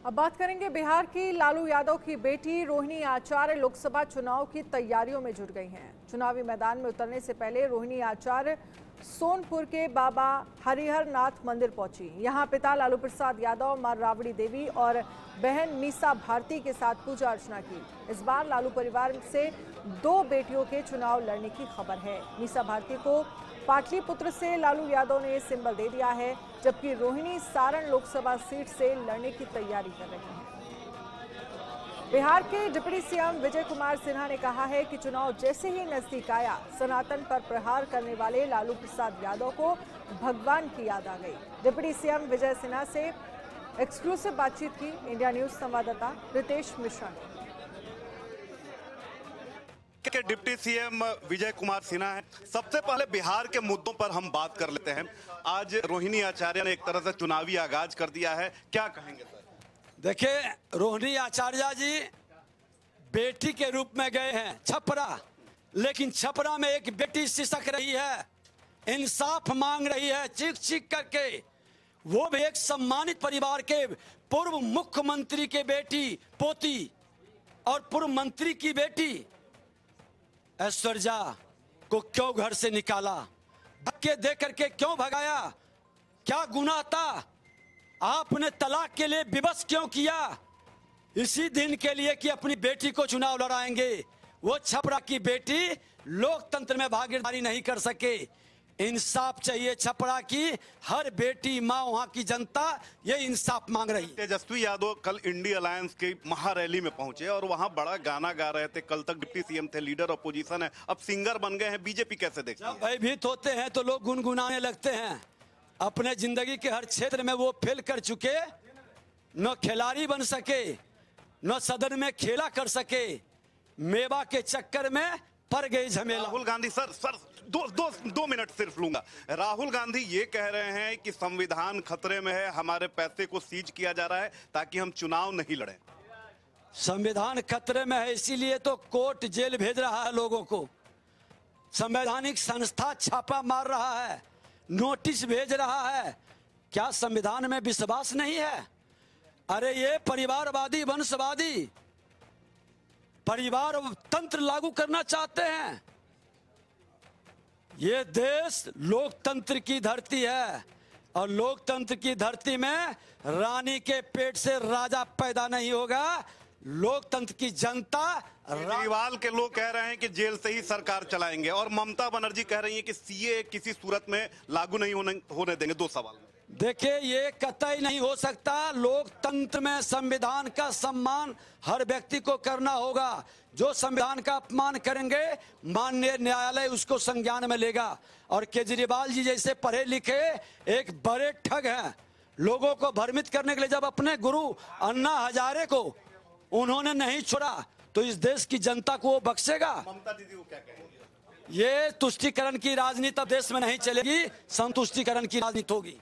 अब बात करेंगे बिहार की। लालू यादव की बेटी रोहिणी आचार्य लोकसभा चुनाव की तैयारियों में जुट गई हैं। चुनावी मैदान में उतरने से पहले रोहिणी आचार्य सोनपुर के बाबा हरिहर नाथ मंदिर पहुंची। यहां पिता लालू प्रसाद यादव, मां राबड़ी देवी और बहन मीसा भारती के साथ पूजा अर्चना की। इस बार लालू परिवार से 2 बेटियों के चुनाव लड़ने की खबर है। मीसा भारती को पाटलिपुत्र से लालू यादव ने सिंबल दे दिया है, जबकि रोहिणी सारण लोकसभा सीट से लड़ने की तैयारी कर रही हैं। बिहार के डिप्टी सीएम विजय कुमार सिन्हा ने कहा है कि चुनाव जैसे ही नजदीक आया, सनातन पर प्रहार करने वाले लालू प्रसाद यादव को भगवान की याद आ गई। डिप्टी सीएम विजय सिन्हा से एक्सक्लूसिव बातचीत की इंडिया न्यूज संवाददाता रितेश मिश्रा ने। के डिप्टी सीएम विजय कुमार सिन्हा है। सबसे पहले बिहार के मुद्दों पर हम बात कर लेते हैं। आज रोहिणी आचार्य ने एक तरह से चुनावी आगाज कर दिया है, क्या कहेंगे सर? देखिए, रोहिणी आचार्य जी बेटी के रूप में गए हैं छपरा, लेकिन छपरा में एक बेटी सिसक रही है, इंसाफ मांग रही है चीख चीख करके। वो भी एक सम्मानित परिवार के पूर्व मुख्यमंत्री के बेटी पोती और पूर्व मंत्री की बेटी ऐश्वर्या को क्यों घर से निकाला, धक्के दे करके क्यों भगाया, क्या गुनाह था? आपने तलाक के लिए विवश क्यों किया? इसी दिन के लिए कि अपनी बेटी को चुनाव लड़ाएंगे। वो छपरा की बेटी लोकतंत्र में भागीदारी नहीं कर सके। इंसाफ चाहिए छपरा की हर बेटी माँ, वहां की जनता ये इंसाफ मांग रही। तेजस्वी यादव कल इंडिया अलायंस की महारैली में पहुंचे और वहां बड़ा गाना गा रहे थे। कल तक डिप्टी सीएम थे, लीडर ऑपोजिशन है, अब सिंगर बन गए हैं। बीजेपी कैसे देखते हैं? जब भयभीत होते हैं तो लोग गुनगुनाने लगते हैं। अपने जिंदगी के हर क्षेत्र में वो फेल कर चुके, न खिलाड़ी बन सके, न सदन में खेला कर सके, मेवा के चक्कर में पड़ गई झमेला। राहुल गांधी सर दो मिनट सिर्फ लूंगा। राहुल गांधी ये कह रहे हैं कि संविधान खतरे में है, हमारे पैसे को सीज किया जा रहा है ताकि हम चुनाव नहीं लड़ें। संविधान खतरे में है, इसीलिए तो कोर्ट जेल भेज रहा है लोगों को। संवैधानिक संस्था छापा मार रहा है, नोटिस भेज रहा है। क्या संविधान में विश्वास नहीं है? अरे ये परिवारवादी, वंशवादी परिवार तंत्र लागू करना चाहते हैं। ये देश लोकतंत्र की धरती है और लोकतंत्र की धरती में रानी के पेट से राजा पैदा नहीं होगा। लोकतंत्र की जनता, केजरीवाल के लोग कह रहे हैं कि जेल से ही सरकार चलाएंगे और ममता बनर्जी कह रही है कि सीए किसी सूरत में लागू नहीं होने देंगे। 2 सवाल। देखिए, ये कतई नहीं हो सकता। लोकतंत्र में संविधान का सम्मान हर व्यक्ति को करना होगा। जो संविधान का अपमान करेंगे, माननीय न्यायालय उसको संज्ञान में लेगा। और केजरीवाल जी जैसे पढ़े लिखे एक बड़े ठग हैं। लोगों को भ्रमित करने के लिए जब अपने गुरु अन्ना हजारे को उन्होंने नहीं छोड़ा, तो इस देश की जनता को वो बख्शेगा? ममता दीदी को क्या कहेंगे? ये तुष्टीकरण की राजनीति अब देश में नहीं चलेगी, संतुष्टीकरण की राजनीति होगी।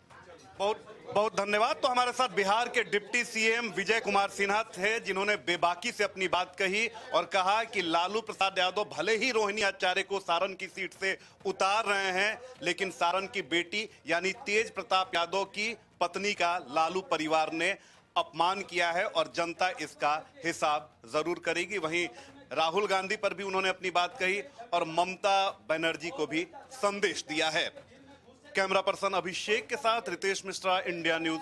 बहुत बहुत धन्यवाद। तो हमारे साथ बिहार के डिप्टी सीएम विजय कुमार सिन्हा थे, जिन्होंने बेबाकी से अपनी बात कही और कहा कि लालू प्रसाद यादव भले ही रोहिणी आचार्य को सारण की सीट से उतार रहे हैं, लेकिन सारण की बेटी यानी तेज प्रताप यादव की पत्नी का लालू परिवार ने अपमान किया है और जनता इसका हिसाब जरूर करेगी। वहीं राहुल गांधी पर भी उन्होंने अपनी बात कही और ममता बनर्जी को भी संदेश दिया है। कैमरा पर्सन अभिषेक के साथ रितेश मिश्रा, इंडिया न्यूज।